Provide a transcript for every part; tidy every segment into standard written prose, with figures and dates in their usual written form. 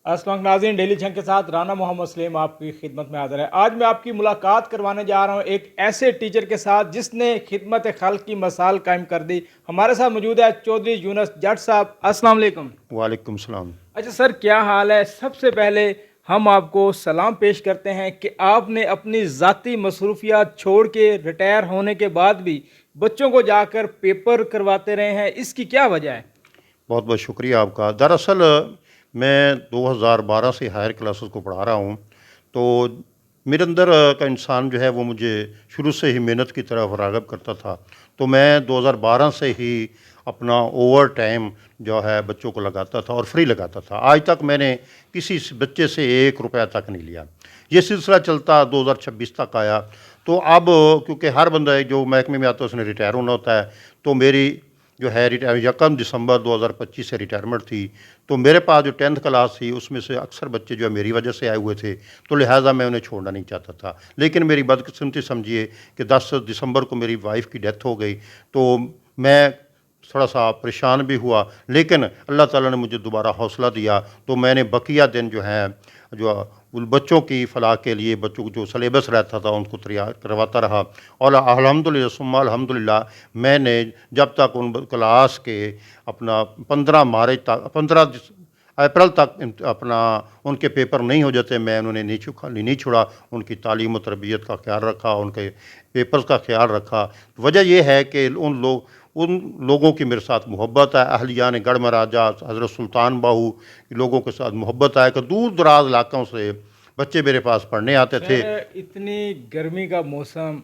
अस्सलाम नाज़रीन, डेली छंग के साथ राना मोहम्मद सलीम आपकी खिदमत में हाज़िर है। आज मैं आपकी मुलाकात करवाने जा रहा हूँ एक ऐसे टीचर के साथ जिसने खिदमत खल्क की मिसाल कायम कर दी। हमारे साथ मौजूद है चौधरी यूनुस जट साहब। अस्सलाम वालेकुम। वालेकुम सलाम। अच्छा सर, क्या हाल है? सबसे पहले हम आपको सलाम पेश करते हैं कि आपने अपनी ज़ाती मसरूफियात छोड़ के रिटायर होने के बाद भी बच्चों को जाकर पेपर करवाते रहे हैं। इसकी क्या वजह है? बहुत बहुत शुक्रिया आपका। दरअसल मैं 2012 से हायर क्लासेस को पढ़ा रहा हूँ, तो मेरे अंदर का इंसान जो है वो मुझे शुरू से ही मेहनत की तरफ राग़िब करता था। तो मैं 2012 से ही अपना ओवर टाइम जो है बच्चों को लगाता था और फ्री लगाता था। आज तक मैंने किसी बच्चे से 1 रुपया तक नहीं लिया। ये सिलसिला चलता 2026 तक आया। तो अब क्योंकि हर बंदा जो महकमे में आता है उसने रिटायर होना होता है, तो मेरी जो है 1 दिसंबर 2025 से रिटायरमेंट थी। तो मेरे पास जो 10th क्लास थी उसमें से अक्सर बच्चे जो है मेरी वजह से आए हुए थे, तो लिहाजा मैं उन्हें छोड़ना नहीं चाहता था। लेकिन मेरी बदकिस्मती समझिए कि 10 दिसंबर को मेरी वाइफ की डेथ हो गई, तो मैं थोड़ा सा परेशान भी हुआ, लेकिन अल्लाह ताला ने मुझे दोबारा हौसला दिया। तो मैंने बकिया दिन जो है जो उन बच्चों की फ़लाह के लिए बच्चों को जो सिलेबस रहता था उनको तैयार करवाता रहा। और अल्हम्दुलिल्लाह सुम्मा अल्हम्दुलिल्लाह मैंने जब तक उन क्लास के अपना 15 अप्रैल तक अपना उनके पेपर नहीं हो जाते, मैं उन्हें नहीं छोड़ा। उनकी तालीम और तरबियत का ख्याल रखा, उनके पेपर्स का ख्याल रखा। वजह यह है कि उन लोगों की मेरे साथ मोहब्बत है। अहलियान गढ़ महाराजा हज़रत सुल्तान बाहू लोगों के साथ मोहब्बत है कि दूर दराज इलाक़ों से बच्चे मेरे पास पढ़ने आते थे। सर, इतनी गर्मी का मौसम,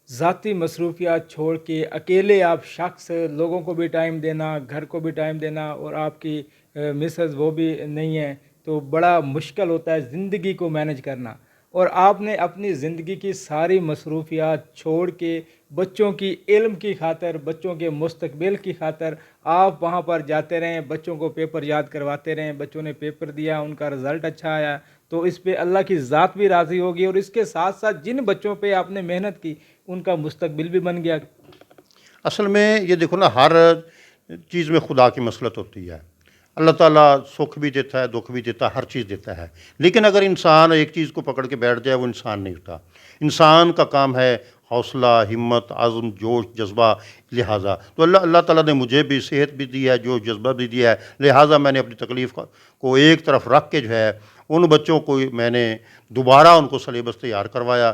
ज़ाती मसरूफियात छोड़ के अकेले आप शख्स, लोगों को भी टाइम देना, घर को भी टाइम देना, और आपकी मिसेस वो भी नहीं है, तो बड़ा मुश्किल होता है ज़िंदगी को मैनेज करना। और आपने अपनी ज़िंदगी की सारी मसरूफियात छोड़ के बच्चों की इल्म की खातर, बच्चों के मुस्तकबिल की खातर आप वहाँ पर जाते रहें, बच्चों को पेपर याद करवाते रहें। बच्चों ने पेपर दिया, उनका रिज़ल्ट अच्छा आया, तो इस पे अल्लाह की ज़ात भी राज़ी होगी, और इसके साथ साथ जिन बच्चों पे आपने मेहनत की उनका मुस्तकबिल भी बन गया। असल में ये देखो ना, हर चीज़ में खुदा की मसलत होती है। अल्लाह ताला सुख भी देता है, दुख भी देता है, हर चीज़ देता है। लेकिन अगर इंसान एक चीज़ को पकड़ के बैठ जाए, वो इंसान नहीं होता। इंसान का काम है हौसला, हिम्मत, आज़म, जोश, जज्बा। लिहाजा तो अल्लाह ताला ने मुझे भी सेहत भी दी है, जोश जज्बा भी दिया है। लिहाजा मैंने अपनी तकलीफ़ को एक तरफ रख के जो है उन बच्चों को मैंने दोबारा उनको सिलेबस तैयार करवाया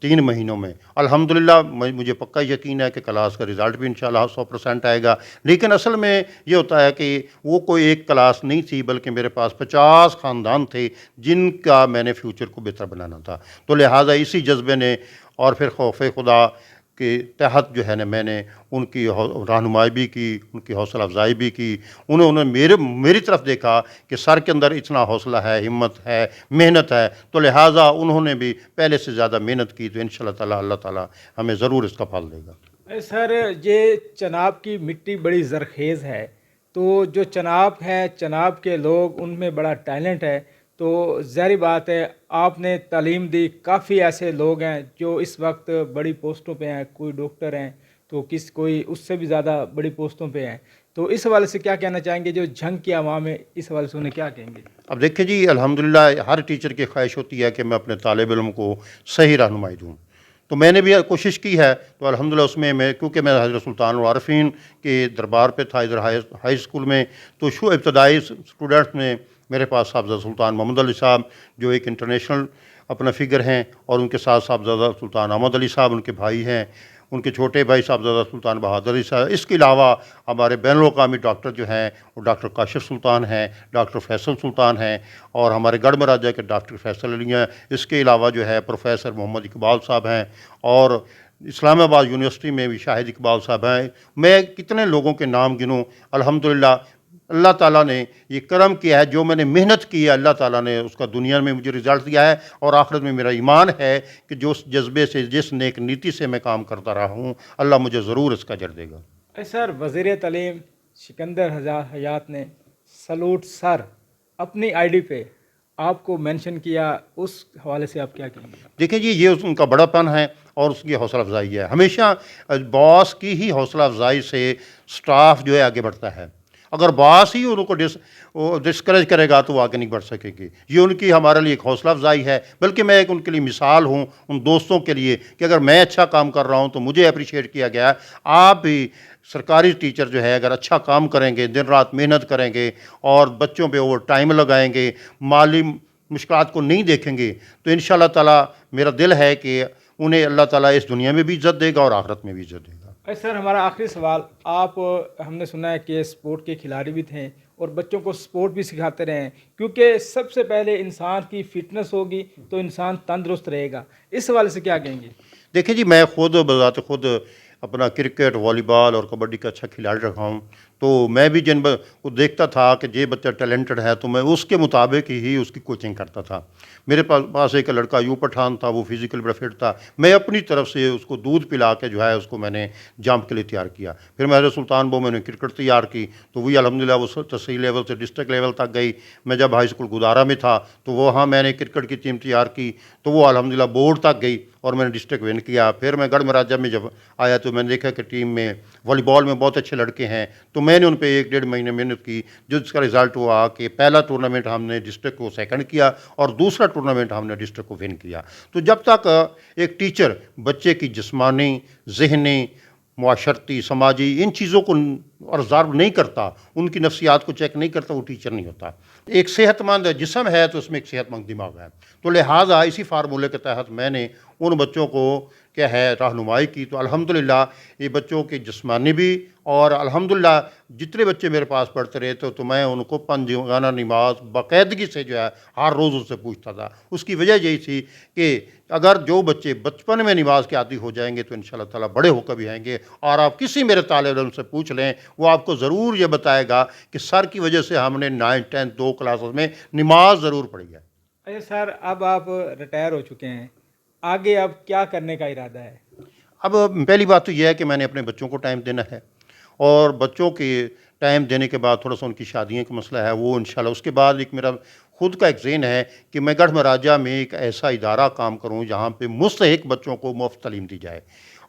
3 महीनों में। अल्हम्दुलिल्लाह मुझे पक्का यकीन है कि क्लास का रिज़ल्ट भी इंशाल्लाह 100% आएगा। लेकिन असल में ये होता है कि वो कोई एक क्लास नहीं थी, बल्कि मेरे पास 50 ख़ानदान थे जिनका मैंने फ्यूचर को बेहतर बनाना था। तो लिहाजा इसी जज्बे ने और फिर खौफ़ खुदा के तहत जो है ना मैंने उनकी रहनुमाई भी की, उनकी हौसला अफजाई भी की। उन्होंने मेरी तरफ देखा कि सर के अंदर इतना हौसला है, हिम्मत है, मेहनत है, तो लिहाजा उन्होंने भी पहले से ज़्यादा मेहनत की। तो इंशाअल्लाह ताला अल्लाह ताला हमें ज़रूर इसका फल देगा। सर, ये चनाब की मिट्टी बड़ी ज़रखेज़ है, तो जो चनाब है, चनाब के लोग, उनमें बड़ा टैलेंट है। तो ज़ाहिर बात है आपने तालीम दी, काफ़ी ऐसे लोग हैं जो इस वक्त बड़ी पोस्टों पे हैं, कोई डॉक्टर हैं, तो कोई उससे भी ज़्यादा बड़ी पोस्टों पे हैं। तो इस हवाले से क्या कहना चाहेंगे, जो झंग की आवाम है, इस हवाले से उन्हें क्या कहेंगे? अब देखिए जी, अल्हम्दुलिल्लाह हर टीचर की ख्वाहिश होती है कि मैं अपने तालिब इल्म को सही रहनुमाई दूँ। तो मैंने भी कोशिश की है। तो अल्हम्दुलिल्लाह उसमें मैं, क्योंकि मैं हज़रत सुल्तान वारिफीन के दरबार पे था इधर हाई स्कूल में, तो इब्तदाई स्टूडेंट्स में मेरे पास साहबज़ादा सुल्तान मोहम्मद अली साहब जो एक इंटरनेशनल अपना फ़िगर हैं, और उनके साथ साहबज़ादा सुल्तान अहमद अली साहब उनके भाई हैं, उनके छोटे भाई साहबज़ादा सुल्तान बहादुर अली साहब। इसके अलावा हमारे बैनुल-अक़वामी डॉक्टर जो हैं वो डॉक्टर काशिफ़ सुल्तान हैं, डॉक्टर फैसल सुल्तान हैं, और हमारे गढ़ महाराजा के डॉक्टर फैसल अली हैं। इसके अलावा जो है प्रोफेसर मोहम्मद इकबाल साहब हैं, और इस्लामाबाद यूनिवर्सिटी में भी शाहिद इकबाल साहब हैं। मैं कितने लोगों के नाम गिनूँ। अल्हम्दुलिल्लाह अल्लाह ताला ने ये करम किया है, जो मैंने मेहनत की है अल्लाह ताला ने उसका दुनिया में मुझे रिज़ल्ट दिया है। और आखिरत में मेरा ईमान है कि जो उस जज्बे से, जिस नेक नीति से मैं काम करता रहा हूँ, अल्लाह मुझे ज़रूर इसका अजर देगा। सर, वज़ीर तालीम सिकंदर हयात ने सलूट सर अपनी आईडी पे आपको मेंशन किया, उस हवाले से आप क्या कहेंगे? देखिए जी, ये उनका बड़ापन है और उसकी हौसला अफजाई है। हमेशा बॉस की ही हौसला अफजाई से स्टाफ जो है आगे बढ़ता है। اگر باس ہی ان کو ڈسکریج کرے گا تو وہ آگے نہیں بڑھ سکے گی. یہ ان کی ہمارے لیے ایک حوصلہ افزائی ہے، بلکہ میں ایک ان کے لیے مثال ہوں ان دوستوں کے لیے کہ اگر میں اچھا کام کر رہا ہوں تو مجھے اپریشیٹ کیا گیا. آپ بھی سرکاری ٹیچر جو ہے اگر اچھا کام کریں گے، دن رات محنت کریں گے اور بچوں پہ اوور ٹائم لگائیں گے، مالی مشکلات کو نہیں دیکھیں گے، تو انشاءاللہ تعالیٰ میرا دل ہے کہ انہیں اللہ تعالیٰ اس دنیا میں بھی عزت دے گا اور آخرت میں بھی عزت دے گا. سر ہمارا آخری سوال، آپ ہم نے سنا ہے کہ اسپورٹ کے کھلاڑی بھی تھے اور بچوں کو اسپورٹ بھی سکھاتے رہے ہیں، کیونکہ سب سے پہلے انسان کی فٹنس ہوگی تو انسان تندرست رہے گا. اس حوالے سے کیا کہیں گے؟ دیکھیں جی، میں خود بذات خود اپنا کرکٹ، والی بال اور کبڈی کا اچھا کھلاڑی رہا ہوں، تو میں بھی جن کو دیکھتا تھا کہ یہ بچہ ٹیلنٹڈ ہے تو میں اس کے مطابق ہی اس کی کوچنگ کرتا تھا. میرے پاس ایک لڑکا یوں پٹھان تھا، وہ فزیکل بڑا فٹ تھا. میں اپنی طرف سے اس کو دودھ پلا کے جو ہے اس کو میں نے جمپ کے لیے تیار کیا. پھر میں سلطان بہو میں نے کرکٹ تیار کی تو وہی الحمدللہ وہ تحصیل لیول سے ڈسٹرکٹ لیول تک گئی. میں جب ہائی اسکول گدارا میں تھا تو وہاں میں نے کرکٹ کی ٹیم تیار کی تو وہ الحمدللہ بورڈ تک گئی اور میں نے ڈسٹرکٹ ون کیا. پھر میں گڑھ مہاراجہ میں جب آیا تو میں نے دیکھا کہ ٹیم میں والی بال میں بہت اچھے لڑکے ہیں، تو میں نے ان پہ 1-1.5 مہینے محنت کی، جس کا رزلٹ ہوا کہ پہلا ٹورنامنٹ ہم نے ڈسٹرکٹ کو سیکنڈ کیا اور دوسرا ٹورنامنٹ ہم نے ڈسٹرکٹ کو ون کیا. تو جب تک ایک ٹیچر بچے کی جسمانی، ذہنی، معاشرتی، سماجی ان چیزوں کو آبزرو نہیں کرتا، ان کی نفسیات کو چیک نہیں کرتا، وہ ٹیچر نہیں ہوتا. ایک صحت مند جسم ہے تو اس میں ایک صحت مند دماغ ہے. تو لہٰذا اسی فارمولے کے تحت میں نے ان بچوں کو کیا ہے رہنمائی کی. تو الحمدللہ یہ بچوں کے جسمانی بھی اور الحمدللہ جتنے بچے میرے پاس پڑھتے رہے تو میں ان کو پنجگانہ نماز باقاعدگی سے جو ہے ہر روز ان سے پوچھتا تھا. اس کی وجہ یہی تھی کہ اگر جو بچے بچپن میں نماز کے عادی ہو جائیں گے تو انشاءاللہ تعالیٰ بڑے ہو کر بھی آئیں گے. اور آپ کسی میرے طالب علم سے پوچھ لیں، وہ آپ کو ضرور یہ بتائے گا کہ سر کی وجہ سے ہم نے 9th 10th 2 کلاسز میں نماز ضرور پڑھی ہے. اچھا سر، اب آپ ریٹائر ہو چکے ہیں، آگے اب کیا کرنے کا ارادہ ہے؟ اب پہلی بات تو یہ ہے کہ میں نے اپنے بچوں کو ٹائم دینا ہے، اور بچوں کے ٹائم دینے کے بعد تھوڑا سا ان کی شادیوں کا مسئلہ ہے وہ انشاءاللہ. اس کے بعد ایک میرا خود کا ایک ذہن ہے کہ میں گڑھ مہاراجہ میں ایک ایسا ادارہ کام کروں جہاں پہ مستحق بچوں کو مفت تعلیم دی جائے،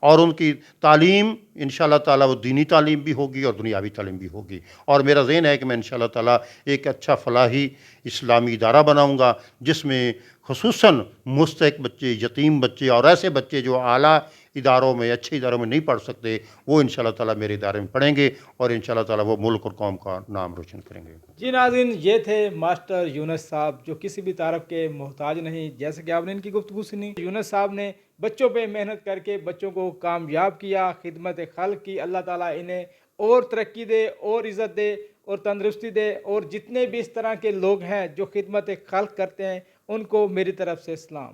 اور ان کی تعلیم انشاءاللہ تعالیٰ وہ دینی تعلیم بھی ہوگی اور دنیاوی تعلیم بھی ہوگی. اور میرا ذہن ہے کہ میں انشاءاللہ تعالیٰ ایک اچھا فلاحی اسلامی ادارہ بناؤں گا جس میں خصوصاً مستحق بچے، یتیم بچے اور ایسے بچے جو اعلیٰ اداروں میں، اچھے اداروں میں نہیں پڑھ سکتے، وہ انشاءاللہ تعالیٰ میرے ادارے میں پڑھیں گے اور انشاءاللہ تعالیٰ وہ ملک اور قوم کا نام روشن کریں گے. جی ناظرین، یہ تھے ماسٹر یونس صاحب، جو کسی بھی تعارف کے محتاج نہیں. جیسے کہ آپ نے ان کی گفتگو سنی، یونس صاحب نے بچوں پہ محنت کر کے بچوں کو کامیاب کیا، خدمت خلق کی. اللہ تعالیٰ انہیں اور ترقی دے اور عزت دے اور تندرستی دے، اور جتنے بھی اس طرح کے لوگ ہیں جو خدمت خلق کرتے ہیں ان کو میری طرف سے سلام.